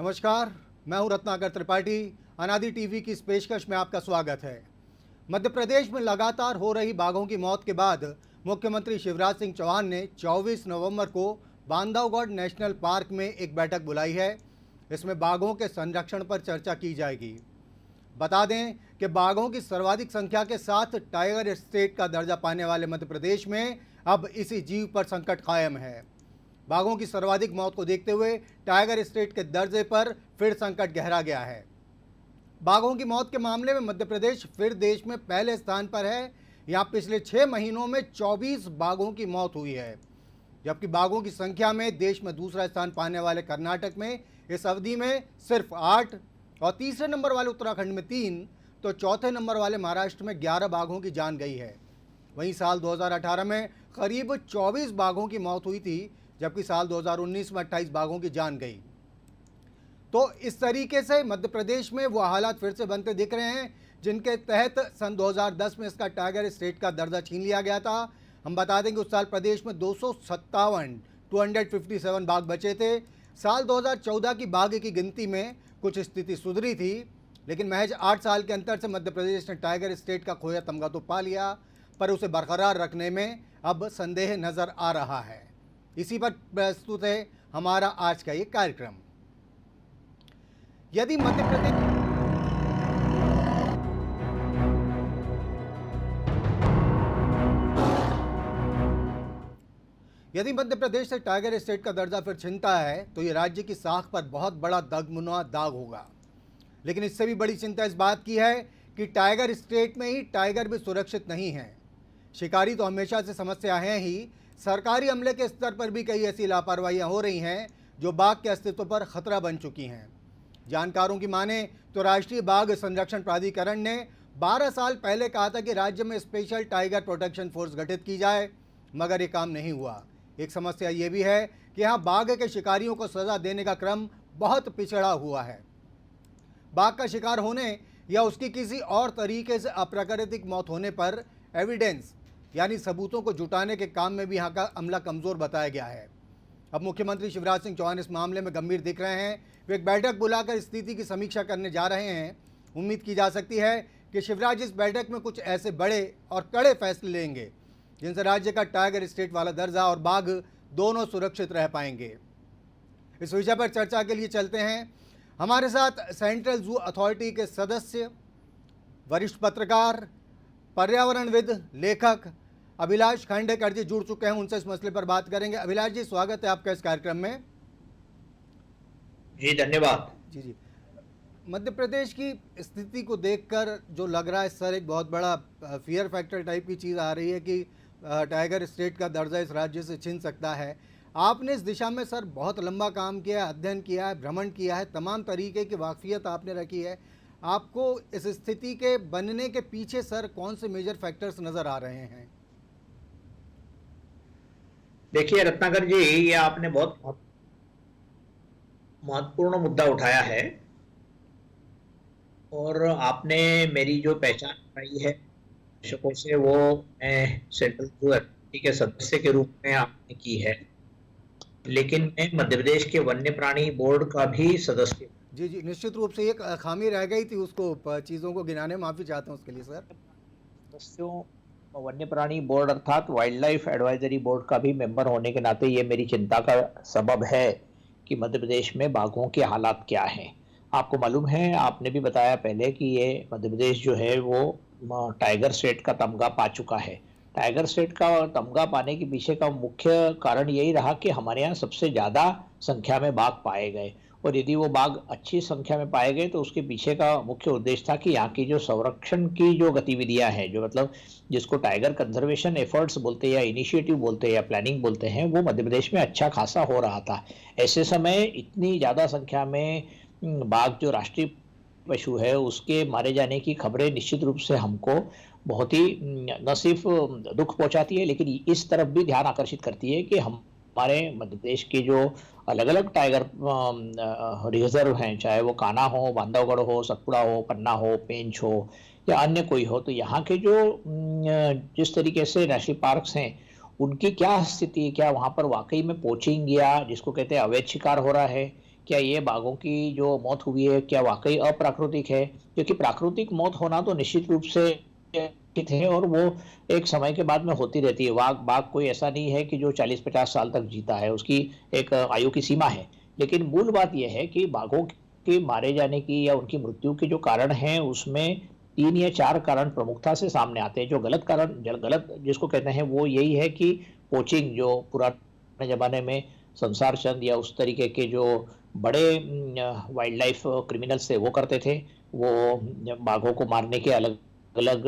नमस्कार, मैं हूं रत्नाकर त्रिपाठी। अनादि टीवी की इस पेशकश में आपका स्वागत है। मध्य प्रदेश में लगातार हो रही बाघों की मौत के बाद मुख्यमंत्री शिवराज सिंह चौहान ने 24 नवंबर को बांधवगढ़ नेशनल पार्क में एक बैठक बुलाई है। इसमें बाघों के संरक्षण पर चर्चा की जाएगी। बता दें कि बाघों की सर्वाधिक संख्या के साथ टाइगर स्टेट का दर्जा पाने वाले मध्य प्रदेश में अब इसी जीव पर संकट कायम है। बाघों की सर्वाधिक मौत को देखते हुए टाइगर स्टेट के दर्जे पर फिर संकट गहरा गया है। बाघों की मौत के मामले में मध्य प्रदेश फिर देश में पहले स्थान पर है। यहाँ पिछले 6 महीनों में 24 बाघों की मौत हुई है, जबकि बाघों की संख्या में देश में दूसरा स्थान पाने वाले कर्नाटक में इस अवधि में सिर्फ 8 और तीसरे नंबर वाले उत्तराखंड में 3 तो चौथे नंबर वाले महाराष्ट्र में 11 बाघों की जान गई है। वहीं साल 2018 में करीब 24 बाघों की मौत हुई थी, जबकि साल 2019 में 28 बाघों की जान गई। तो इस तरीके से मध्य प्रदेश में वो हालात फिर से बनते दिख रहे हैं जिनके तहत सन 2010 में इसका टाइगर स्टेट का दर्जा छीन लिया गया था। हम बता दें कि उस साल प्रदेश में 257 बाघ बचे थे। साल 2014 की बाघ की गिनती में कुछ स्थिति सुधरी थी, लेकिन महज 8 साल के अंतर से मध्य प्रदेश ने टाइगर स्टेट का खोया तमगा तो पा लिया, पर उसे बरकरार रखने में अब संदेह नजर आ रहा है। इसी पर प्रस्तुत है हमारा आज का ये कार्यक्रम। यदि मध्य प्रदेश से टाइगर स्टेट का दर्जा फिर छिनता है तो ये राज्य की साख पर बहुत बड़ा दगमुना दाग होगा। लेकिन इससे भी बड़ी चिंता इस बात की है कि टाइगर स्टेट में ही टाइगर भी सुरक्षित नहीं है। शिकारी तो हमेशा से समस्या है ही, सरकारी अमले के स्तर पर भी कई ऐसी लापरवाहियां हो रही हैं जो बाघ के अस्तित्व पर खतरा बन चुकी हैं। जानकारों की माने तो राष्ट्रीय बाघ संरक्षण प्राधिकरण ने 12 साल पहले कहा था कि राज्य में स्पेशल टाइगर प्रोटेक्शन फोर्स गठित की जाए, मगर ये काम नहीं हुआ। एक समस्या ये भी है कि यहाँ बाघ के शिकारियों को सजा देने का क्रम बहुत पिछड़ा हुआ है। बाघ का शिकार होने या उसकी किसी और तरीके से अप्राकृतिक मौत होने पर एविडेंस यानी सबूतों को जुटाने के काम में भी यहाँ का अमला कमज़ोर बताया गया है। अब मुख्यमंत्री शिवराज सिंह चौहान इस मामले में गंभीर दिख रहे हैं। वे एक बैठक बुलाकर स्थिति की समीक्षा करने जा रहे हैं। उम्मीद की जा सकती है कि शिवराज इस बैठक में कुछ ऐसे बड़े और कड़े फैसले लेंगे जिनसे राज्य का टाइगर स्टेट वाला दर्जा और बाघ दोनों सुरक्षित रह पाएंगे। इस विषय पर चर्चा के लिए चलते हैं। हमारे साथ सेंट्रल जू अथॉरिटी के सदस्य, वरिष्ठ पत्रकार, पर्यावरणविद, लेखक अभिलाष खांडेकर जी जुड़ चुके हैं। उनसे इस मसले पर बात करेंगे। अभिलाष जी, स्वागत है आपका इस कार्यक्रम में। जी धन्यवाद। जी। मध्य प्रदेश की स्थिति को देखकर जो लग रहा है सर, एक बहुत बड़ा फियर फैक्टर टाइप की चीज़ आ रही है कि टाइगर स्टेट का दर्जा इस राज्य से छिन सकता है। आपने इस दिशा में सर बहुत लंबा काम किया है, अध्ययन किया है, भ्रमण किया है, तमाम तरीके की वाकफियत आपने रखी है। आपको इस स्थिति के बनने के पीछे सर कौन से मेजर फैक्टर्स नज़र आ रहे हैं? देखिए रत्नाकर जी, ये आपने बहुत महत्वपूर्ण मुद्दा उठाया है और आपने मेरी जो पहचान बनाई है दर्शकों से, वो मैं सेंट्रल जू अथॉरिटी के सदस्य के रूप में आपने की है, लेकिन मैं मध्य प्रदेश के वन्य प्राणी बोर्ड का भी सदस्य। जी, निश्चित रूप से एक खामी रह गई थी, उसको चीज़ों को गिनाने माफ़ी चाहता हूँ उसके लिए सर। सदस्यों वन्य प्राणी बोर्ड अर्थात वाइल्ड लाइफ एडवाइजरी बोर्ड का भी मेंबर होने के नाते ये मेरी चिंता का सबब है कि मध्य प्रदेश में बाघों के हालात क्या हैं। आपको मालूम है, आपने भी बताया पहले कि ये मध्य प्रदेश जो है वो टाइगर स्टेट का तमगा पा चुका है। टाइगर स्टेट का तमगा पाने के पीछे का मुख्य कारण यही रहा कि हमारे यहाँ सबसे ज़्यादा संख्या में बाघ पाए गए, और यदि वो बाघ अच्छी संख्या में पाए गए तो उसके पीछे का मुख्य उद्देश्य था कि यहाँ की जो संरक्षण की जो गतिविधियां हैं, जो मतलब जिसको टाइगर कंजर्वेशन एफर्ट्स बोलते हैं या इनिशिएटिव बोलते हैं या प्लानिंग बोलते हैं, वो मध्य प्रदेश में अच्छा खासा हो रहा था। ऐसे समय इतनी ज़्यादा संख्या में बाघ जो राष्ट्रीय पशु है उसके मारे जाने की खबरें निश्चित रूप से हमको बहुत ही न सिर्फ दुख पहुँचाती है, लेकिन इस तरफ भी ध्यान आकर्षित करती है कि हमारे मध्य प्रदेश के जो अलग अलग टाइगर रिजर्व हैं, चाहे वो कान्हा हो, बांधवगढ़ हो, सतपुड़ा हो, पन्ना हो, पेंच हो या अन्य कोई हो, तो यहाँ के जो जिस तरीके से नेशनल पार्क्स हैं उनकी क्या स्थिति है, क्या वहाँ पर वाकई में पोचिंग या जिसको कहते हैं अवैध शिकार हो रहा है, क्या ये बाघों की जो मौत हुई है क्या वाकई अप्राकृतिक है? क्योंकि प्राकृतिक मौत होना तो निश्चित रूप से निश्चित है, और वो एक समय के बाद में होती रहती है। बाघ बाघ कोई ऐसा नहीं है कि जो 40-50 साल तक जीता है, उसकी एक आयु की सीमा है। लेकिन मूल बात यह है कि बाघों के मारे जाने की या उनकी मृत्यु के जो कारण हैं, उसमें 3 या 4 कारण प्रमुखता से सामने आते हैं। जो गलत कारण गलत जिसको कहते हैं वो यही है कि पोचिंग, जो पुराने ज़माने में संसार चंद या उस तरीके के जो बड़े वाइल्ड लाइफ क्रिमिनल्स थे वो करते थे। वो बाघों को मारने के अलग अलग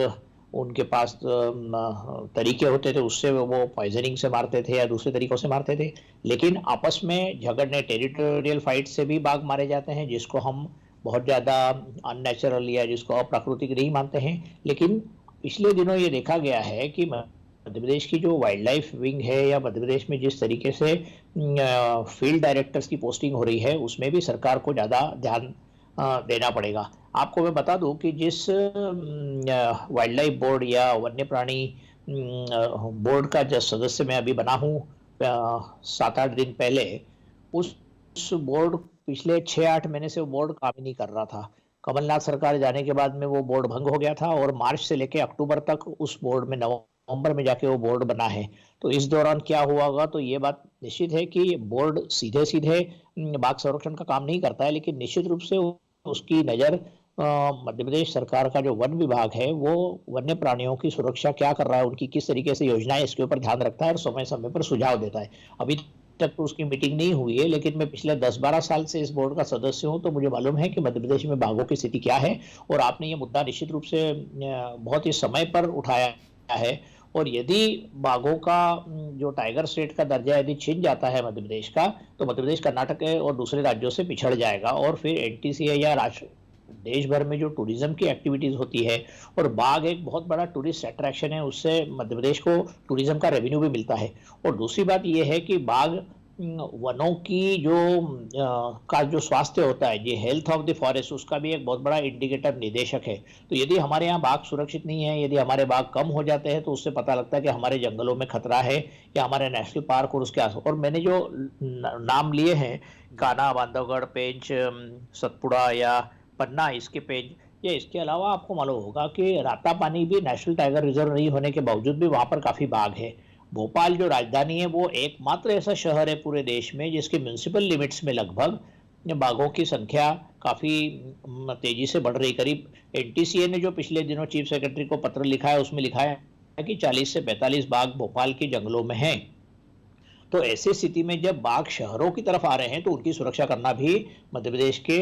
उनके पास तरीके होते थे, उससे वो पॉइजनिंग से मारते थे या दूसरे तरीकों से मारते थे। लेकिन आपस में झगड़ने, टेरिटोरियल फाइट से भी बाघ मारे जाते हैं, जिसको हम बहुत ज़्यादा अननेचुरल या जिसको अप्राकृतिक नहीं मानते हैं। लेकिन पिछले दिनों ये देखा गया है कि मध्य प्रदेश की जो वाइल्ड लाइफ विंग है, या मध्य प्रदेश में जिस तरीके से फील्ड डायरेक्टर्स की पोस्टिंग हो रही है, उसमें भी सरकार को ज़्यादा ध्यान देना पड़ेगा। आपको मैं बता दूं कि जिस वाइल्ड लाइफ बोर्ड या वन्य प्राणी बोर्ड का जो सदस्य मैं अभी बना हूँ 7-8 दिन पहले, उस बोर्ड पिछले 6-8 महीने से वो बोर्ड काम ही नहीं कर रहा था। कमलनाथ सरकार जाने के बाद में वो बोर्ड भंग हो गया था, और मार्च से लेकर अक्टूबर तक उस बोर्ड में, नवंबर में जाके वो बोर्ड बना है। तो इस दौरान क्या हुआ होगा, तो ये बात निश्चित है कि बोर्ड सीधे सीधे बाघ संरक्षण का काम नहीं करता है, लेकिन निश्चित रूप से उसकी नज़र मध्य प्रदेश सरकार का जो वन विभाग है वो वन्य प्राणियों की सुरक्षा क्या कर रहा है, उनकी किस तरीके से योजनाएं, इसके ऊपर ध्यान रखता है और समय समय पर सुझाव देता है। अभी तक तो उसकी मीटिंग नहीं हुई है, लेकिन मैं पिछले 10-12 साल से इस बोर्ड का सदस्य हूं, तो मुझे मालूम है कि मध्य प्रदेश में बाघों की स्थिति क्या है। और आपने ये मुद्दा निश्चित रूप से बहुत ही समय पर उठाया है। और यदि बाघों का जो टाइगर स्टेट का दर्जा यदि छिन जाता है मध्य प्रदेश का, तो मध्य प्रदेश कर्नाटक और दूसरे राज्यों से पिछड़ जाएगा, और फिर एनटीसीए या राष्ट्र देश भर में जो टूरिज्म की एक्टिविटीज होती है, और बाघ एक बहुत बड़ा टूरिस्ट अट्रैक्शन है, उससे मध्य प्रदेश को टूरिज्म का रेवेन्यू भी मिलता है। और दूसरी बात यह है कि बाघ वनों की जो का जो स्वास्थ्य होता है, ये हेल्थ ऑफ द फॉरेस्ट, उसका भी एक बहुत बड़ा इंडिकेटर निदेशक है। तो यदि हमारे यहाँ बाघ सुरक्षित नहीं है, यदि हमारे बाघ कम हो जाते हैं, तो उससे पता लगता है कि हमारे जंगलों में खतरा है, या हमारे नेशनल पार्क और उसके आस। और मैंने जो नाम लिए हैं, कान्हा, बांधवगढ़, पेंच, सतपुड़ा या पन्ना, इसके पेंच, या इसके अलावा आपको मालूम होगा कि रातापानी भी नेशनल टाइगर रिजर्व नहीं होने के बावजूद भी वहाँ पर काफ़ी बाघ है। भोपाल जो राजधानी है, वो एकमात्र ऐसा शहर है पूरे देश में जिसके म्यूनिसिपल लिमिट्स में लगभग बाघों की संख्या काफ़ी तेजी से बढ़ रही। करीब एनटीसीए ने जो पिछले दिनों चीफ सेक्रेटरी को पत्र लिखा है, उसमें लिखा है कि 40 से 45 बाघ भोपाल के जंगलों में हैं। तो ऐसी स्थिति में जब बाघ शहरों की तरफ आ रहे हैं, तो उनकी सुरक्षा करना भी मध्य प्रदेश के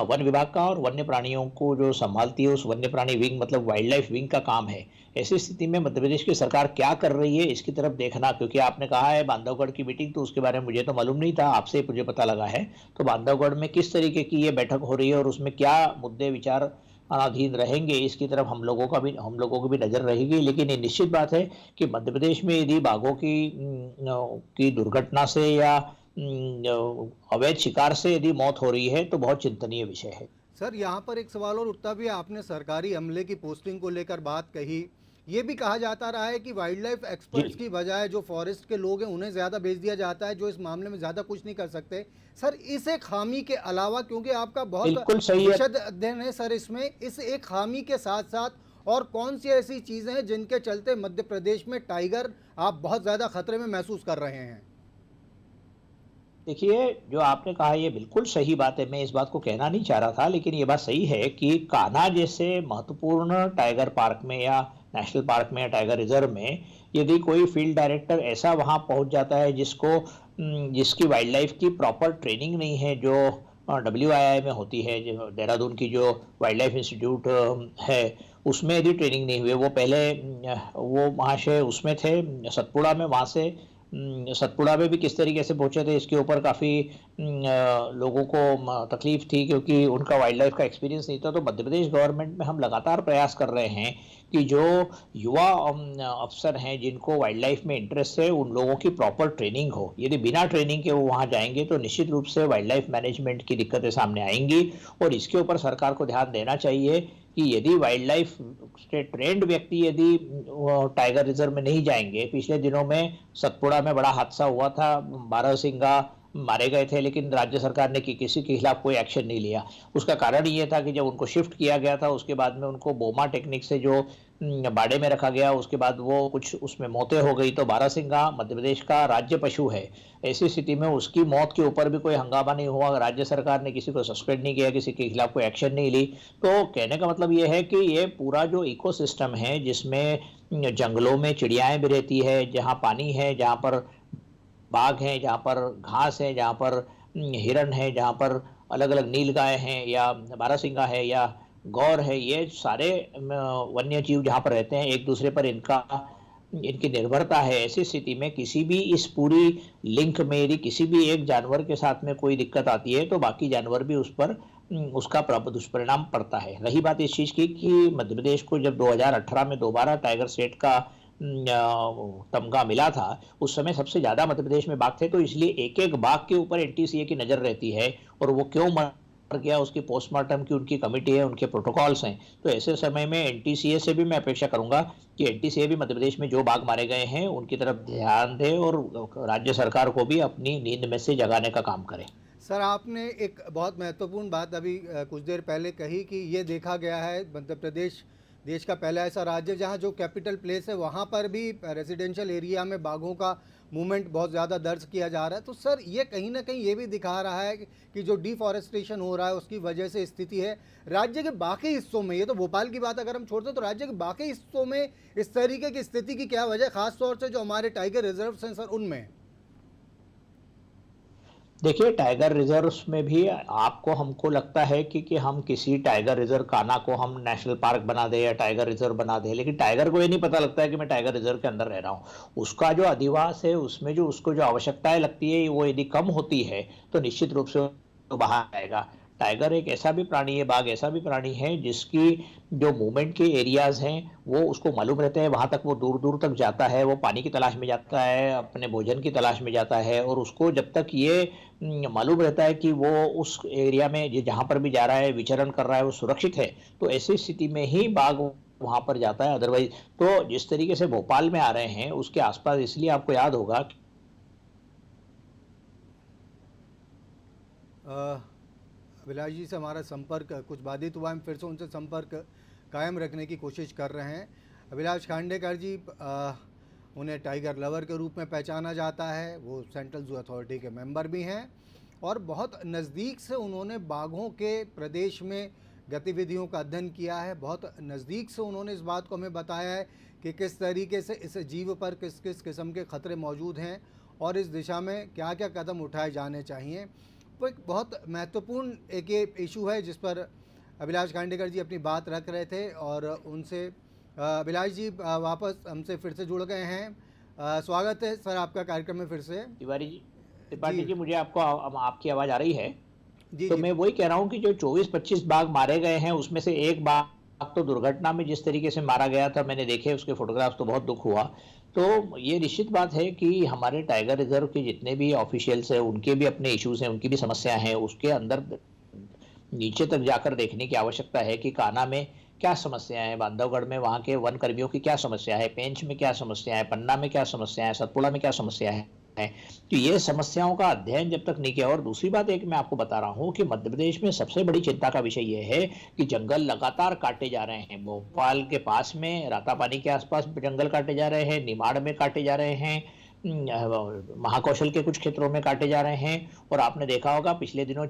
वन विभाग का और वन्य प्राणियों को जो संभालती है उस वन्य प्राणी विंग, मतलब वाइल्ड लाइफ विंग का काम है। ऐसी स्थिति में मध्य प्रदेश की सरकार क्या कर रही है, इसकी तरफ देखना। क्योंकि आपने कहा है बांधवगढ़ की मीटिंग, तो उसके बारे में मुझे तो मालूम नहीं था, आपसे मुझे पता लगा है। तो बांधवगढ़ में किस तरीके की ये बैठक हो रही है और उसमें क्या मुद्दे विचार अधीन रहेंगे, इसकी तरफ हम लोगों को भी नजर रहेगी। लेकिन ये निश्चित बात है कि मध्य प्रदेश में यदि बाघों की दुर्घटना से या अवैध शिकार से यदि मौत हो रही है, तो बहुत चिंतनीय विषय है। सर, यहाँ पर एक सवाल और उठता भी है। आपने सरकारी अमले की पोस्टिंग को लेकर बात कही। ये भी कहा जाता रहा है कि वाइल्ड लाइफ एक्सपर्ट्स की बजाय जो फॉरेस्ट के लोग हैं उन्हें ज़्यादा भेज दिया जाता है, जो इस मामले में ज़्यादा कुछ नहीं कर सकते। सर, इस एक खामी के अलावा, क्योंकि आपका बहुत विशद अध्ययन है सर इसमें, इस एक खामी के साथ साथ और कौन सी ऐसी चीज़ें हैं जिनके चलते मध्य प्रदेश में टाइगर आप बहुत ज़्यादा खतरे में महसूस कर रहे हैं? देखिए, जो आपने कहा ये बिल्कुल सही बात है, मैं इस बात को कहना नहीं चाह रहा था, लेकिन ये बात सही है कि कान्हा जैसे महत्वपूर्ण टाइगर पार्क में या नेशनल पार्क में या टाइगर रिजर्व में यदि कोई फील्ड डायरेक्टर ऐसा वहाँ पहुँच जाता है जिसकी वाइल्ड लाइफ की प्रॉपर ट्रेनिंग नहीं है, जो WII में होती है, जो देहरादून की जो वाइल्ड लाइफ इंस्टीट्यूट है, उसमें यदि ट्रेनिंग नहीं हुई, वो पहले वो महाशय उसमें थे सतपुड़ा में, वहाँ से सतपुड़ा में भी किस तरीके से पहुंचे थे, इसके ऊपर काफ़ी लोगों को तकलीफ थी, क्योंकि उनका वाइल्ड लाइफ का एक्सपीरियंस नहीं था। तो मध्य प्रदेश गवर्नमेंट में हम लगातार प्रयास कर रहे हैं कि जो युवा अफसर हैं जिनको वाइल्ड लाइफ में इंटरेस्ट है, उन लोगों की प्रॉपर ट्रेनिंग हो। यदि बिना ट्रेनिंग के वो वहाँ जाएंगे तो निश्चित रूप से वाइल्ड लाइफ मैनेजमेंट की दिक्कतें सामने आएंगी, और इसके ऊपर सरकार को ध्यान देना चाहिए कि यदि वाइल्ड लाइफ से ट्रेंड व्यक्ति यदि टाइगर रिजर्व में नहीं जाएंगे। पिछले दिनों में सतपुड़ा में बड़ा हादसा हुआ था, बारहसिंगा मारे गए थे, लेकिन राज्य सरकार ने किसी के खिलाफ कोई एक्शन नहीं लिया। उसका कारण ये था कि जब उनको शिफ्ट किया गया था, उसके बाद में उनको बोमा टेक्निक से जो बाड़े में रखा गया, उसके बाद वो कुछ उसमें मौतें हो गई। तो बारहसिंगा मध्य प्रदेश का राज्य पशु है। ऐसी स्थिति में उसकी मौत के ऊपर भी कोई हंगामा नहीं हुआ, राज्य सरकार ने किसी को सस्पेंड नहीं किया, किसी के खिलाफ कोई एक्शन नहीं ली। तो कहने का मतलब ये है कि ये पूरा जो इकोसिस्टम है, जिसमें जंगलों में चिड़ियाएं भी रहती है, जहाँ पानी है, जहाँ पर बाघ हैं, जहाँ पर घास है, जहाँ पर हिरन है, जहाँ पर अलग अलग नीलगाय हैं या बारहसिंगा है या गौर है, ये सारे वन्य जीव जहाँ पर रहते हैं, एक दूसरे पर इनकी निर्भरता है। ऐसी स्थिति में किसी भी इस पूरी लिंक में यदि किसी भी एक जानवर के साथ में कोई दिक्कत आती है, तो बाकी जानवर भी उस पर उसका दुष्परिणाम पड़ता है। रही बात इस चीज़ की कि मध्य प्रदेश को जब 2018 में दोबारा टाइगर स्टेट का तमगा मिला था, उस समय सबसे ज्यादा मध्य प्रदेश में बाघ थे। तो इसलिए एक एक बाघ के ऊपर एनटीसीए की नजर रहती है, और वो क्यों मर गया उसकी पोस्टमार्टम की उनकी कमेटी है, उनके प्रोटोकॉल्स हैं। तो ऐसे समय में एनटीसीए से भी मैं अपेक्षा करूंगा कि एनटीसीए भी मध्य प्रदेश में जो बाघ मारे गए हैं उनकी तरफ ध्यान दे और राज्य सरकार को भी अपनी नींद में से जगाने का काम करे। सर, आपने एक बहुत महत्वपूर्ण बात अभी कुछ देर पहले कही कि ये देखा गया है मध्य प्रदेश देश का पहला ऐसा राज्य जहां जो कैपिटल प्लेस है वहां पर भी रेजिडेंशियल एरिया में बाघों का मूवमेंट बहुत ज़्यादा दर्ज किया जा रहा है। तो सर, ये कहीं ना कहीं ये भी दिखा रहा है कि जो डिफॉरेस्टेशन हो रहा है उसकी वजह से स्थिति है राज्य के बाकी हिस्सों में, ये तो भोपाल की बात अगर हम छोड़ते तो राज्य के बाकी हिस्सों में इस तरीके की स्थिति की क्या वजह, खासतौर से जो हमारे टाइगर रिजर्व्स हैं सर उनमें? देखिए, टाइगर रिजर्व्स में भी आपको हमको लगता है कि हम किसी टाइगर रिजर्व कान्हा को हम नेशनल पार्क बना दें या टाइगर रिजर्व बना दें, लेकिन टाइगर को ये नहीं पता लगता है कि मैं टाइगर रिजर्व के अंदर रह रहा हूँ। उसका जो अधिवास है, उसमें जो उसको जो आवश्यकताएं लगती है, वो यदि कम होती है तो निश्चित रूप से वो बाहर आएगा। टाइगर एक ऐसा भी प्राणी है, बाघ ऐसा भी प्राणी है जिसकी जो मूवमेंट के एरियाज हैं वो उसको मालूम रहते हैं। वहां तक वो दूर दूर तक जाता है, वो पानी की तलाश में जाता है, अपने भोजन की तलाश में जाता है, और उसको जब तक ये मालूम रहता है कि वो उस एरिया में जहां पर भी जा रहा है, विचरण कर रहा है, वो सुरक्षित है, तो ऐसी स्थिति में ही बाघ वहां पर जाता है। अदरवाइज तो जिस तरीके से भोपाल में आ रहे हैं उसके आसपास, इसलिए आपको याद होगा अभिलाष जी से हमारा संपर्क कुछ बाधित हुआ, हम फिर से उनसे संपर्क कायम रखने की कोशिश कर रहे हैं। अभिलाष खांडेकर जी, उन्हें टाइगर लवर के रूप में पहचाना जाता है, वो सेंट्रल जू अथॉरिटी के मेंबर भी हैं और बहुत नज़दीक से उन्होंने बाघों के प्रदेश में गतिविधियों का अध्ययन किया है। बहुत नज़दीक से उन्होंने इस बात को हमें बताया है कि किस तरीके से इस जीव पर किस किस किस्म के ख़तरे मौजूद हैं और इस दिशा में क्या क्या कदम उठाए जाने चाहिए। तो एक बहुत महत्वपूर्ण एक ये इशू है जिस पर अभिलाष खांडेकर जी अपनी बात रख रहे थे और उनसे अभिलाष जी वापस हमसे फिर से जुड़ गए हैं। स्वागत है सर आपका कार्यक्रम में फिर से। त्रिपाठी जी, मुझे आपकी आवाज़ आ रही है? जी तो जी। मैं वही कह रहा हूँ कि जो 24-25 बाघ मारे गए हैं उसमें से एक बाघ तो दुर्घटना में जिस तरीके से मारा गया था, मैंने देखे उसके फोटोग्राफ्स, तो बहुत दुख हुआ। तो ये निश्चित बात है कि हमारे टाइगर रिजर्व के जितने भी ऑफिशियल्स हैं उनके भी अपने इश्यूज हैं, उनकी भी समस्या है। उसके अंदर नीचे तक जाकर देखने की आवश्यकता है कि कान्हा में क्या समस्या है, बांधवगढ़ में वहाँ के वन कर्मियों की क्या समस्या है, पेंच में क्या समस्या है, पन्ना में क्या समस्या है, सतपुड़ा में क्या समस्या है। तो ये समस्याओं का अध्ययन जब तक नहीं किया। और दूसरी बात एक मैं आपको बता रहा हूँ कि मध्य प्रदेश में सबसे बड़ी चिंता का विषय यह है कि जंगल लगातार काटे जा रहे हैं। भोपाल के पास में रातापानी के आसपास जंगल काटे जा रहे हैं, निमाड़ में काटे जा रहे हैं, महाकौशल के कुछ क्षेत्रों में काटे जा रहे हैं। और आपने देखा होगा पिछले दिनों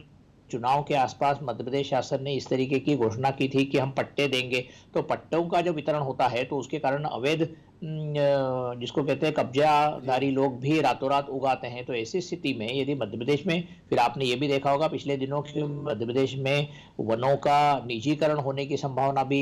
चुनाव के आसपास मध्य प्रदेश शासन ने इस तरीके की घोषणा की थी कि हम पट्टे देंगे। तो पट्टों का जो वितरण होता है तो उसके कारण अवैध जिसको कहते हैं कब्जादारी लोग भी रातों रात उगाते हैं। तो ऐसी स्थिति में यदि मध्य प्रदेश में, फिर आपने ये भी देखा होगा पिछले दिनों कि मध्य प्रदेश में वनों का निजीकरण होने की संभावना भी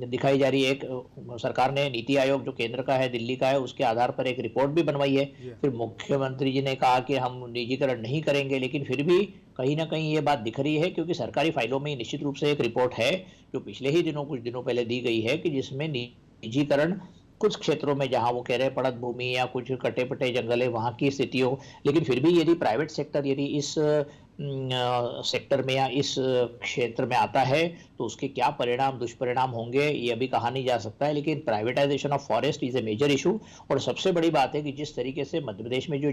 दिखाई जा रही है। एक सरकार ने नीति आयोग जो केंद्र का है, दिल्ली का है, उसके आधार पर एक रिपोर्ट भी बनवाई है। फिर मुख्यमंत्री जी ने कहा कि हम निजीकरण नहीं करेंगे, लेकिन फिर भी कहीं ना कहीं ये बात दिख रही है, क्योंकि सरकारी फाइलों में निश्चित रूप से एक रिपोर्ट है जो पिछले ही दिनों कुछ दिनों पहले दी गई है कि जिसमें निजीकरण कुछ क्षेत्रों में जहां वो कह रहे हैं पड़त भूमि या कुछ कटे पटे जंगल है वहां की स्थिति हो। लेकिन फिर भी यदि प्राइवेट सेक्टर यदि इस सेक्टर में या इस क्षेत्र में आता है तो उसके क्या परिणाम दुष्परिणाम होंगे ये अभी कहा नहीं जा सकता है। लेकिन privatisation of forest is a major issue. और सबसे बड़ी बात है कि जिस तरीके से मध्य प्रदेश में जो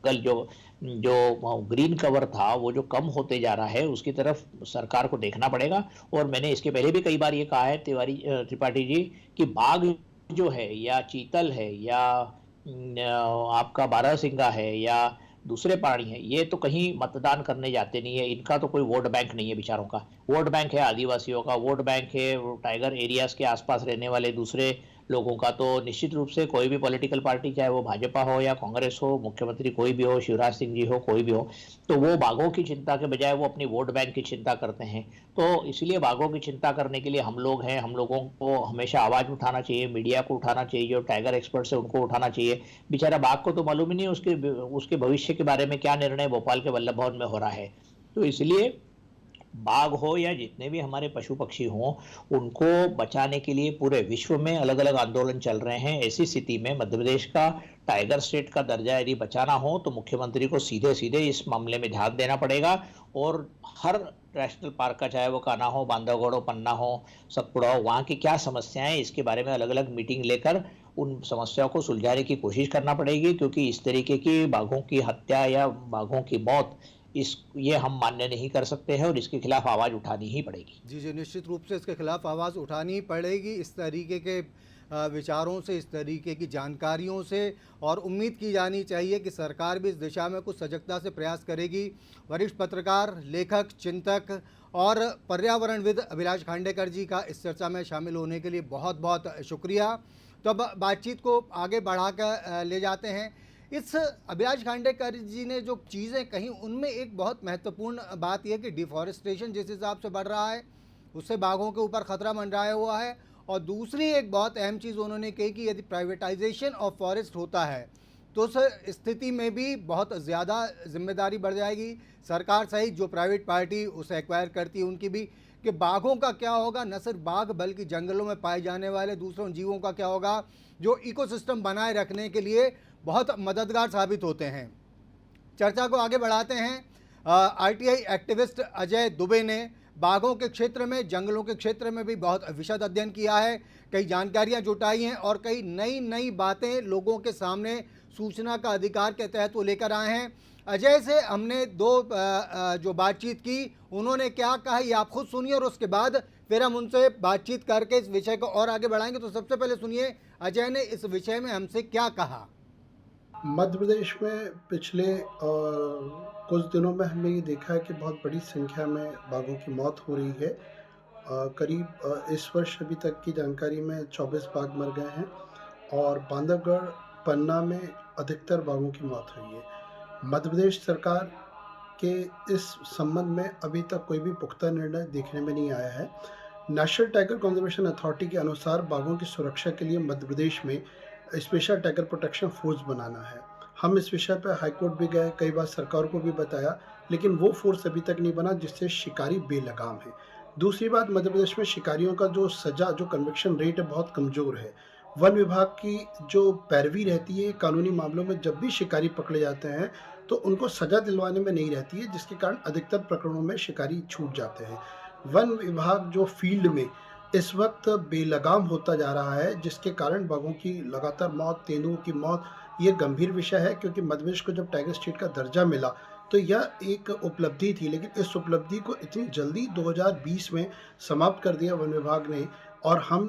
जंगल जो जो ग्रीन कवर था वो जो कम होते जा रहा है उसकी तरफ सरकार को देखना पड़ेगा। और मैंने इसके पहले भी कई बार ये कहा है त्रिपाठी जी कि बाघ जो है या चीतल है या आपका बारहसिंगा है या दूसरे प्राणी है, ये तो कहीं मतदान करने जाते नहीं है। इनका तो कोई वोट बैंक नहीं है बेचारों का। वोट बैंक है आदिवासियों का, वोट बैंक है टाइगर एरियाज के आसपास रहने वाले दूसरे लोगों का। तो निश्चित रूप से कोई भी पॉलिटिकल पार्टी, चाहे वो भाजपा हो या कांग्रेस हो, मुख्यमंत्री कोई भी हो, शिवराज सिंह जी हो, कोई भी हो, तो वो बाघों की चिंता के बजाय वो अपनी वोट बैंक की चिंता करते हैं। तो इसलिए बाघों की चिंता करने के लिए हम लोग हैं, हम लोगों को हमेशा आवाज उठाना चाहिए, मीडिया को उठाना चाहिए, जो टाइगर एक्सपर्ट्स है उनको उठाना चाहिए। बेचारा बाघ को तो मालूम ही नहीं उसके उसके भविष्य के बारे में क्या निर्णय भोपाल के वल्लभ भवन में हो रहा है। तो इसलिए बाघ हो या जितने भी हमारे पशु पक्षी हों, उनको बचाने के लिए पूरे विश्व में अलग अलग आंदोलन चल रहे हैं। ऐसी स्थिति में मध्य प्रदेश का टाइगर स्टेट का दर्जा यदि बचाना हो तो मुख्यमंत्री को सीधे सीधे इस मामले में ध्यान देना पड़ेगा। और हर नेशनल पार्क का, चाहे वो कान्हा हो, बांधवगढ़ हो, पन्ना हो, सतपुड़ा हो, वहाँ की क्या समस्याएं हैं इसके बारे में अलग अलग मीटिंग लेकर उन समस्याओं को सुलझाने की कोशिश करना पड़ेगी। क्योंकि इस तरीके की बाघों की हत्या या बाघों की मौत, इस ये हम मान्य नहीं कर सकते हैं और इसके खिलाफ आवाज़ उठानी ही पड़ेगी। जी जी, निश्चित रूप से इसके खिलाफ आवाज़ उठानी ही पड़ेगी, इस तरीके के विचारों से, इस तरीके की जानकारियों से। और उम्मीद की जानी चाहिए कि सरकार भी इस दिशा में कुछ सजगता से प्रयास करेगी। वरिष्ठ पत्रकार, लेखक, चिंतक और पर्यावरणविद अभिलाष खांडेकर जी का इस चर्चा में शामिल होने के लिए बहुत बहुत शुक्रिया। तो अब बातचीत को आगे बढ़ा कर ले जाते हैं। इस अभिलाष खांडेकर जी ने जो चीज़ें कहीं, उनमें एक बहुत महत्वपूर्ण बात यह है कि डिफॉरेस्टेशन जिस हिसाब से बढ़ रहा है उससे बाघों के ऊपर खतरा मंडराया हुआ है। और दूसरी एक बहुत अहम चीज़ उन्होंने कही कि यदि प्राइवेटाइजेशन ऑफ फॉरेस्ट होता है तो उस स्थिति में भी बहुत ज़्यादा जिम्मेदारी बढ़ जाएगी सरकार सहित जो प्राइवेट पार्टी उसे एक्वायर करती है उनकी भी, कि बाघों का क्या होगा। न सिर्फ बाघ बल्कि जंगलों में पाए जाने वाले दूसरों जीवों का क्या होगा जो इकोसिस्टम बनाए रखने के लिए बहुत मददगार साबित होते हैं। चर्चा को आगे बढ़ाते हैं। आरटीआई एक्टिविस्ट अजय दुबे ने बाघों के क्षेत्र में, जंगलों के क्षेत्र में भी बहुत विशद अध्ययन किया है, कई जानकारियां जुटाई हैं और कई नई नई बातें लोगों के सामने सूचना का अधिकार के तहत वो लेकर आए हैं। अजय से हमने जो बातचीत की, उन्होंने क्या कहा ये आप खुद सुनिए और उसके बाद फिर हम उनसे बातचीत करके इस विषय को और आगे बढ़ाएंगे। तो सबसे पहले सुनिए अजय ने इस विषय में हमसे क्या कहा। मध्य प्रदेश में पिछले कुछ दिनों में हमने ये देखा है कि बहुत बड़ी संख्या में बाघों की मौत हो रही है। करीब इस वर्ष अभी तक की जानकारी में 24 बाघ मर गए हैं और बांधवगढ़, पन्ना में अधिकतर बाघों की मौत हुई है। मध्य प्रदेश सरकार के इस संबंध में अभी तक कोई भी पुख्ता निर्णय देखने में नहीं आया है। नेशनल टाइगर कंजर्वेशन अथॉरिटी के अनुसार बाघों की सुरक्षा के लिए मध्य प्रदेश में स्पेशल टाइगर प्रोटेक्शन फोर्स बनाना है। हम इस विषय पर हाईकोर्ट भी गए, कई बार सरकार को भी बताया, लेकिन वो फोर्स अभी तक नहीं बना जिससे शिकारी बेलगाम है। दूसरी बात, मध्य प्रदेश में शिकारियों का जो सजा, जो कन्विक्शन रेट है, बहुत कमज़ोर है। वन विभाग की जो पैरवी रहती है कानूनी मामलों में, जब भी शिकारी पकड़े जाते हैं तो उनको सजा दिलवाने में नहीं रहती है, जिसके कारण अधिकतर प्रकरणों में शिकारी छूट जाते हैं। वन विभाग जो फील्ड में इस वक्त बेलगाम होता जा रहा है, जिसके कारण बाघों की लगातार मौत, तेंदुओं की मौत, ये गंभीर विषय है। क्योंकि मध्य प्रदेश को जब टाइगर स्टेट का दर्जा मिला तो यह एक उपलब्धि थी, लेकिन इस उपलब्धि को इतनी जल्दी 2020 में समाप्त कर दिया वन विभाग ने। और हम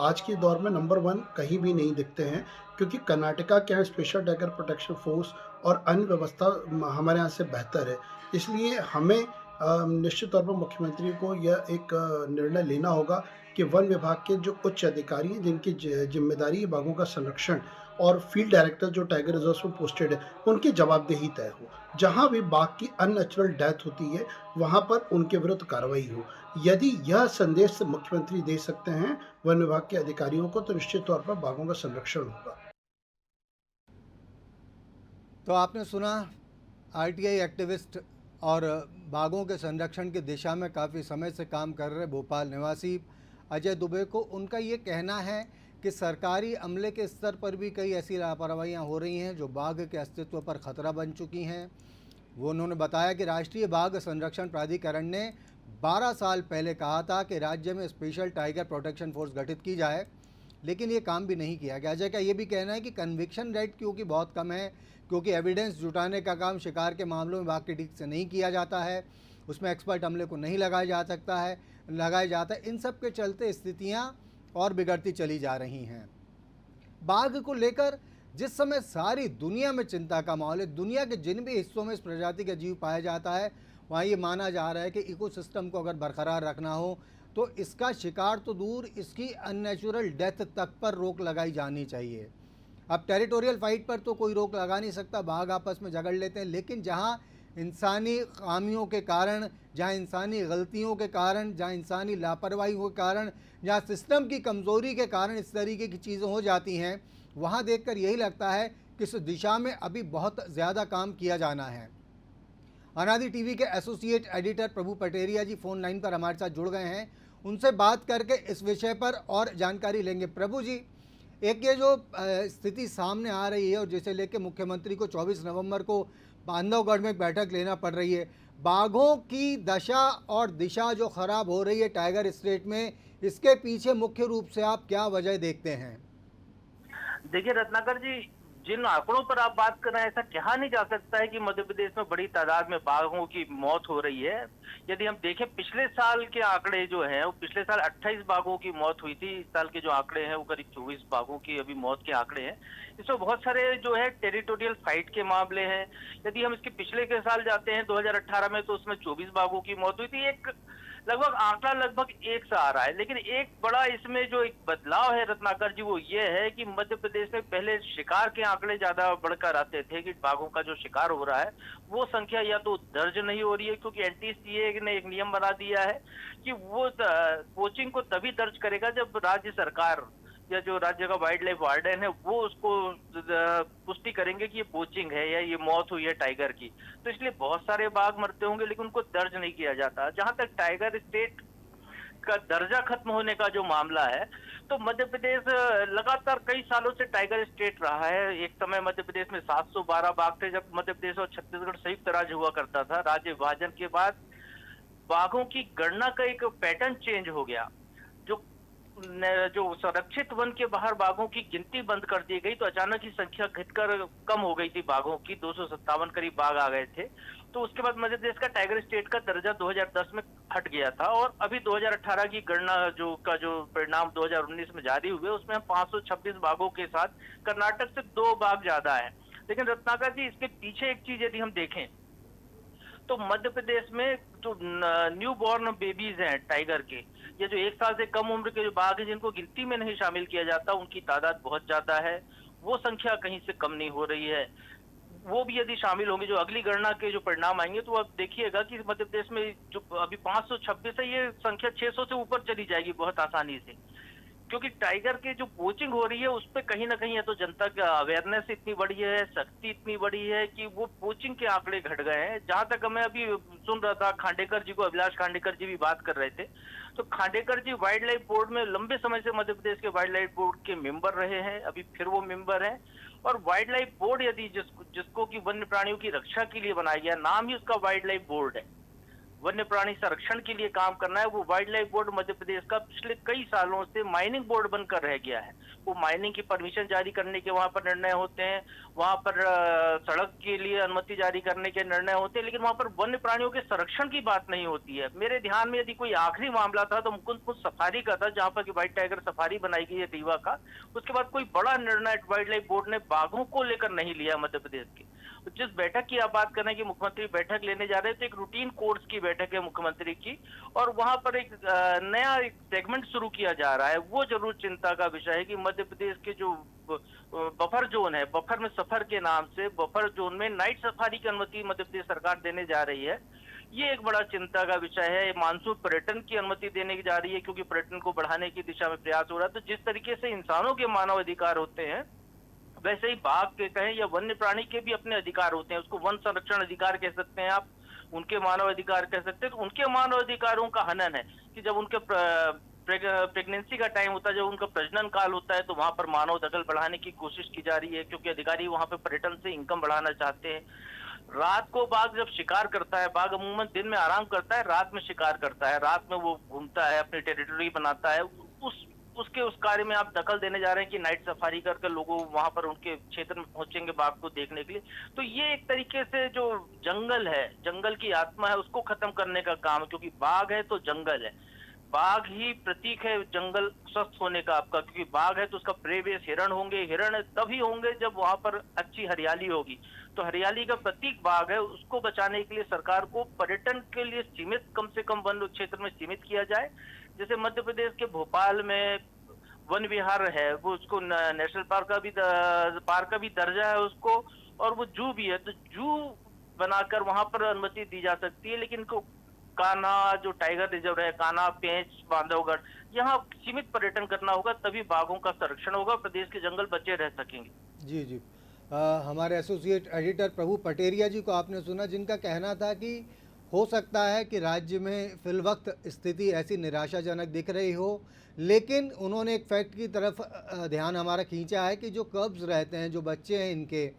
आज के दौर में नंबर 1 कहीं भी नहीं दिखते हैं, क्योंकि कर्नाटका के यहाँ स्पेशल टाइगर प्रोटेक्शन फोर्स और अन्य व्यवस्था हमारे यहाँ से बेहतर है। इसलिए हमें निश्चित तौर पर मुख्यमंत्री को यह एक निर्णय लेना होगा कि वन विभाग के जो उच्च अधिकारी हैं, जिनकी जिम्मेदारी है बाघों का संरक्षण, और फील्ड डायरेक्टर जो टाइगर रिजर्व में पोस्टेड है, उनकी जवाबदेही तय हो। जहां भी बाघ की अननेचुरल डेथ होती है वहां पर उनके विरुद्ध कार्रवाई हो। यदि यह संदेश मुख्यमंत्री दे सकते हैं वन विभाग के अधिकारियों को, तो निश्चित तौर पर बाघों का संरक्षण होगा। तो आपने सुना आरटीआई एक्टिविस्ट और बाघों के संरक्षण की दिशा में काफ़ी समय से काम कर रहे भोपाल निवासी अजय दुबे को। उनका ये कहना है कि सरकारी अमले के स्तर पर भी कई ऐसी लापरवाहियाँ हो रही हैं जो बाघ के अस्तित्व पर खतरा बन चुकी हैं। वो उन्होंने बताया कि राष्ट्रीय बाघ संरक्षण प्राधिकरण ने 12 साल पहले कहा था कि राज्य में स्पेशल टाइगर प्रोटेक्शन फोर्स गठित की जाए, लेकिन ये काम भी नहीं किया गया। अजय का ये भी कहना है कि कन्विक्शन रेट क्योंकि बहुत कम है, क्योंकि एविडेंस जुटाने का काम शिकार के मामलों में बाकी ठीक से नहीं किया जाता है, उसमें एक्सपर्ट अमले को नहीं लगाया जाता है। इन सब के चलते स्थितियाँ और बिगड़ती चली जा रही हैं। बाघ को लेकर जिस समय सारी दुनिया में चिंता का माहौल है, दुनिया के जिन भी हिस्सों में इस प्रजाति का जीव पाया जाता है वहाँ ये माना जा रहा है कि इकोसिस्टम को अगर बरकरार रखना हो तो इसका शिकार तो दूर, इसकी अननेचुरल डेथ तक पर रोक लगाई जानी चाहिए। अब टेरिटोरियल फाइट पर तो कोई रोक लगा नहीं सकता, बाघ आपस में झगड़ लेते हैं, लेकिन जहाँ इंसानी खामियों के कारण, जहाँ इंसानी गलतियों के कारण, जहाँ इंसानी लापरवाही के कारण, जहाँ सिस्टम की कमज़ोरी के कारण इस तरीके की चीज़ें हो जाती हैं, वहाँ देखकर यही लगता है कि इस दिशा में अभी बहुत ज़्यादा काम किया जाना है। अनादि टीवी के एसोसिएट एडिटर प्रभु पटेरिया जी फ़ोन लाइन पर हमारे साथ जुड़ गए हैं, उनसे बात करके इस विषय पर और जानकारी लेंगे। प्रभु जी, एक ये जो स्थिति सामने आ रही है और जिसे लेकर मुख्यमंत्री को 24 नवंबर को बांधवगढ़ में बैठक लेना पड़ रही है, बाघों की दशा और दिशा जो खराब हो रही है टाइगर स्टेट में, इसके पीछे मुख्य रूप से आप क्या वजह देखते हैं? देखिए रत्नाकर जी, जिन आंकड़ों पर आप बात कर रहे हैं, ऐसा कहा नहीं जा सकता है कि मध्य प्रदेश में बड़ी तादाद में बाघों की मौत हो रही है। यदि हम देखें पिछले साल के आंकड़े जो हैं, वो पिछले साल 28 बाघों की मौत हुई थी। इस साल के जो आंकड़े हैं वो करीब 24 बाघों की अभी मौत के आंकड़े हैं। इसमें बहुत सारे जो है टेरिटोरियल फाइट के मामले हैं। यदि हम इसके पिछले के साल जाते हैं 2018 में, तो उसमें 24 बाघों की मौत हुई थी। एक लगभग आंकड़ा लगभग एक सा आ रहा है। लेकिन एक बड़ा इसमें जो एक बदलाव है रत्नाकर जी, वो ये है कि मध्य प्रदेश में पहले शिकार के आंकड़े ज्यादा बढ़कर आते थे कि बाघों का जो शिकार हो रहा है वो संख्या या तो दर्ज नहीं हो रही है, क्योंकि एनटीसीए ने एक नियम बना दिया है कि वो पोचिंग को तभी दर्ज करेगा जब राज्य सरकार या जो राज्य का वाइल्ड लाइफ वार्डन है वो उसको पुष्टि करेंगे कि ये पोचिंग है या ये मौत हुई है टाइगर की। तो इसलिए बहुत सारे बाघ मरते होंगे लेकिन उनको दर्ज नहीं किया जाता। जहां तक टाइगर स्टेट का दर्जा खत्म होने का जो मामला है, तो मध्य प्रदेश लगातार कई सालों से टाइगर स्टेट रहा है। एक समय मध्य प्रदेश में 712 बाघ थे जब मध्य प्रदेश और छत्तीसगढ़ संयुक्त राज्य हुआ करता था। राज्य विभाजन के बाद बाघों की गणना का एक पैटर्न चेंज हो गया। जो संरक्षित वन के बाहर बाघों की गिनती बंद कर दी गई तो अचानक ही संख्या घटकर कम हो गई थी बाघों की, 257 करीब बाघ आ गए थे। तो उसके बाद मध्य प्रदेश का टाइगर स्टेट का दर्जा 2010 में हट गया था और अभी 2018 की गणना जो परिणाम 2019 में जारी हुए उसमें हम 526 बाघों के साथ कर्नाटक से 2 बाघ ज्यादा है। लेकिन रत्नाकर जी, इसके पीछे एक चीज यदि हम देखें तो मध्य प्रदेश में जो न्यू बॉर्न बेबीज हैं टाइगर के, ये जो 1 साल से कम उम्र के जो बाघ हैं जिनको गिनती में नहीं शामिल किया जाता, उनकी तादाद बहुत ज्यादा है। वो संख्या कहीं से कम नहीं हो रही है। वो भी यदि शामिल होंगे, जो अगली गणना के जो परिणाम आएंगे, तो आप देखिएगा कि मध्य प्रदेश में जो अभी 526 है, ये संख्या 600 से ऊपर चली जाएगी बहुत आसानी से। क्योंकि टाइगर के जो पोचिंग हो रही है उस पर कहीं ना कहीं है तो जनता का अवेयरनेस इतनी बड़ी है, सख्ती इतनी बड़ी है कि वो पोचिंग के आंकड़े घट गए हैं। जहां तक मैं अभी सुन रहा था, खांडेकर जी को, अभिलाष खांडेकर जी भी बात कर रहे थे, तो खांडेकर जी वाइल्ड लाइफ बोर्ड में लंबे समय से मध्य प्रदेश के वाइल्ड लाइफ बोर्ड के मेंबर रहे हैं, अभी फिर वो मेंबर हैं। और वाइल्ड लाइफ बोर्ड यदि जिसको कि वन्य प्राणियों की रक्षा के लिए बनाया गया, नाम ही उसका वाइल्ड लाइफ बोर्ड है, वन्य प्राणी संरक्षण के लिए काम करना है, वो wild life board Madhya Pradesh का पिछले कई सालों से माइनिंग बोर्ड बनकर रह गया है। वो माइनिंग की परमिशन जारी करने के वहां पर निर्णय होते हैं, वहां पर सड़क के लिए अनुमति जारी करने के निर्णय होते हैं, लेकिन वहां पर वन्य प्राणियों के संरक्षण की बात नहीं होती है। मेरे ध्यान में यदि कोई आखिरी मामला था तो मुकुंदपुर सफारी का था, जहां पर कि व्हाइट टाइगर सफारी बनाई गई है रीवा का। उसके बाद कोई बड़ा निर्णय वाइल्ड लाइफ बोर्ड ने बाघों को लेकर नहीं लिया मध्य प्रदेश की। जिस बैठक की आप बात कर रहे हैं कि मुख्यमंत्री बैठक लेने जा रहे हैं, तो एक रूटीन कोर्स की बैठक है मुख्यमंत्री की, और वहां पर एक नया एक सेगमेंट शुरू किया जा रहा है। वो जरूर चिंता का विषय है कि मध्य प्रदेश के जो बफर जोन है, बफर में सफर के नाम से बफर जोन में नाइट सफारी की अनुमति मध्य प्रदेश सरकार देने जा रही है। ये एक बड़ा चिंता का विषय है। मानसून पर्यटन की अनुमति देने की जा रही है, क्योंकि पर्यटन को बढ़ाने की दिशा में प्रयास हो रहा है। तो जिस तरीके से इंसानों के मानव अधिकार होते हैं, वैसे ही बाघ के कहें या वन्य प्राणी के भी अपने अधिकार होते हैं। उसको वन संरक्षण अधिकार कह सकते हैं आप, उनके मानव अधिकार कह सकते हैं। तो उनके मानव अधिकारों का हनन है कि जब उनके प्रेगनेंसी का टाइम होता है, जब उनका प्रजनन काल होता है, तो वहां पर मानव दखल बढ़ाने की कोशिश की जा रही है, क्योंकि अधिकारी वहां पर पर्यटन से इनकम बढ़ाना चाहते हैं। रात को बाघ जब शिकार करता है, बाघ अमूमन दिन में आराम करता है, रात में शिकार करता है, रात में वो घूमता है, अपनी टेरिटरी बनाता है। उस उसके उस कार्य में आप दखल देने जा रहे हैं कि नाइट सफारी करके लोगों वहां पर उनके क्षेत्र में पहुंचेंगे बाघ को देखने के लिए। तो ये एक तरीके से जो जंगल है, जंगल की आत्मा है, उसको खत्म करने का काम है, क्योंकि बाघ है तो जंगल है। बाघ ही प्रतीक है जंगल स्वस्थ होने का आपका, क्योंकि बाघ है तो उसका प्रेवेश हिरण होंगे, हिरण तभी होंगे जब वहां पर अच्छी हरियाली होगी। तो हरियाली का प्रतीक बाघ है, उसको बचाने के लिए सरकार को पर्यटन के लिए सीमित, कम से कम वन क्षेत्र में सीमित किया जाए। जैसे मध्य प्रदेश के भोपाल में वन विहार है, वो उसको नेशनल पार्क का भी दर्जा है उसको, और वो जू भी है, तो जू बनाकर वहां पर अनुमति दी जा सकती है। लेकिन कान्हा जो टाइगर रिजर्व है, कान्हा, पेंच, बांधवगढ़, यहाँ सीमित पर्यटन करना होगा, तभी बाघों का संरक्षण होगा, प्रदेश के जंगल बचे रह सकेंगे। जी जी। हमारे एसोसिएट एडिटर प्रभु पटेरिया जी को आपने सुना, जिनका कहना था कि हो सकता है कि राज्य में फिलवक्त स्थिति ऐसी निराशाजनक दिख रही हो, लेकिन उन्होंने एक फैक्ट की तरफ ध्यान हमारा खींचा है कि जो कब्स रहते हैं, जो बच्चे हैं इनके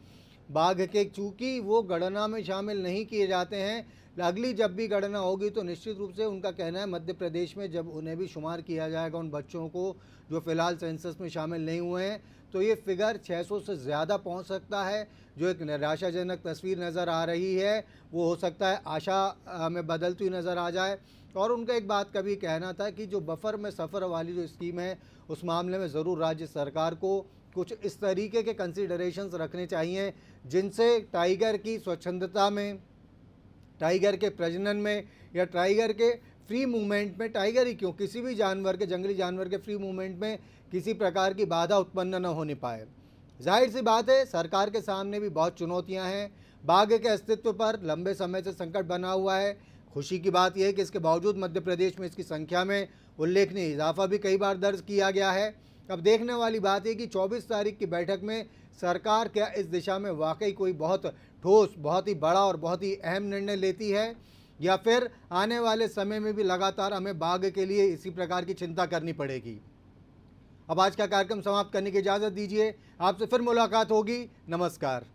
बाघ के, चूँकि वो गणना में शामिल नहीं किए जाते हैं, अगली जब भी गणना होगी तो निश्चित रूप से उनका कहना है मध्य प्रदेश में जब उन्हें भी शुमार किया जाएगा, उन बच्चों को जो फ़िलहाल सेंसस में शामिल नहीं हुए हैं, तो ये फिगर 600 से ज़्यादा पहुंच सकता है। जो एक निराशाजनक तस्वीर नज़र आ रही है, वो हो सकता है आशा में बदलती हुई नज़र आ जाए। और उनका एक बात का भी कहना था कि जो बफर में सफ़र वाली जो स्कीम है, उस मामले में ज़रूर राज्य सरकार को कुछ इस तरीके के कंसिडरेशंस रखने चाहिए जिनसे टाइगर की स्वच्छंदता में, टाइगर के प्रजनन में, या टाइगर के फ्री मूवमेंट में, टाइगर ही क्यों, किसी भी जानवर के, जंगली जानवर के फ्री मूवमेंट में किसी प्रकार की बाधा उत्पन्न न होने पाए। जाहिर सी बात है सरकार के सामने भी बहुत चुनौतियां हैं, बाघ के अस्तित्व पर लंबे समय से संकट बना हुआ है। खुशी की बात यह है कि इसके बावजूद मध्य प्रदेश में इसकी संख्या में उल्लेखनीय इजाफा भी कई बार दर्ज किया गया है। अब देखने वाली बात है कि 24 तारीख की बैठक में सरकार क्या इस दिशा में वाकई कोई बहुत ठोस, बहुत ही बड़ा और बहुत ही अहम निर्णय लेती है, या फिर आने वाले समय में भी लगातार हमें बाघ के लिए इसी प्रकार की चिंता करनी पड़ेगी। अब आज का कार्यक्रम समाप्त करने की इजाज़त दीजिए, आपसे फिर मुलाकात होगी। नमस्कार।